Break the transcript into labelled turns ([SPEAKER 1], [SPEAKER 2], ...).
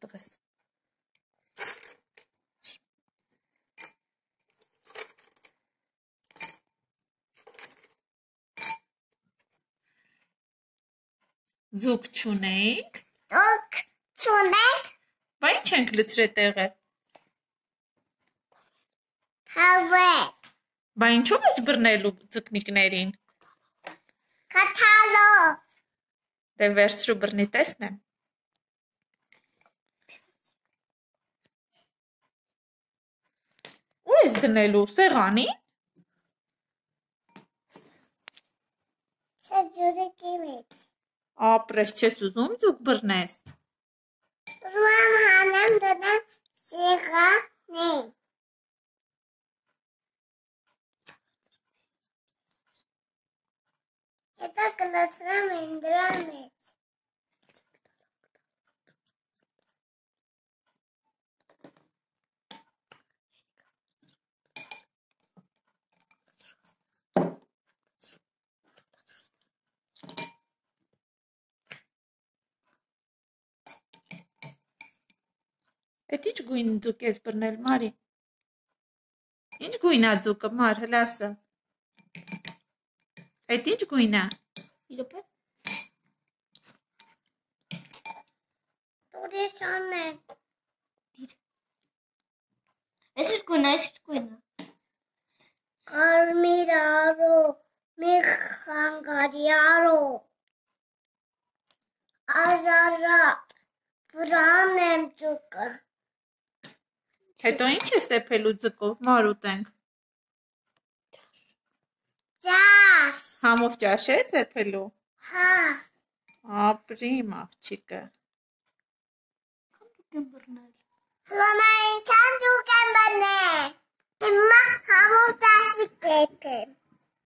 [SPEAKER 1] տղես։ Ձուկ չունեինք։
[SPEAKER 2] Ձուկ չունենք։
[SPEAKER 1] Բա ինչ ենք լցրե տեղը։
[SPEAKER 2] Թավեր։
[SPEAKER 1] Բա ինչով ես բռնելու ձկնիկներին։
[SPEAKER 2] Կաթալով։
[SPEAKER 1] Դե վերցրու բռնի տեսնեմ։ Ու ես դնելու սեղանի։
[SPEAKER 2] Չէ ջուրիկի մեջ։
[SPEAKER 1] Ապրես չես ուզում ձուկ բռնես։
[SPEAKER 2] Ուզում եմ հանեմ դնեմ սեղանին։ Հետո կլցնեմ դրա մեջ։
[SPEAKER 1] Էդ ինչ գույն ձուկ ես բռնել, Մարի։ Ինչ գույն է ձուկը, Մար, հələ ասա։ Էդ ինչ գույն է։
[SPEAKER 2] Իրոք է։ Ուրիշան է։ Այս ինչ գույն է։ Կարմիր արո, մի խանգարի արո։ Արարա, վրան եմ ձուկը։
[SPEAKER 1] Հետո ինչ ես էփելու ձկով, Մար ուտենք։
[SPEAKER 2] Ճաշ։
[SPEAKER 1] Համով ճաշ ես էփելու։
[SPEAKER 2] Հա։
[SPEAKER 1] Ապրի աղջիկը։
[SPEAKER 2] Հլոնային չան ձուկ եմ բռնել։ Հիմա համով ճաշի կեփեմ։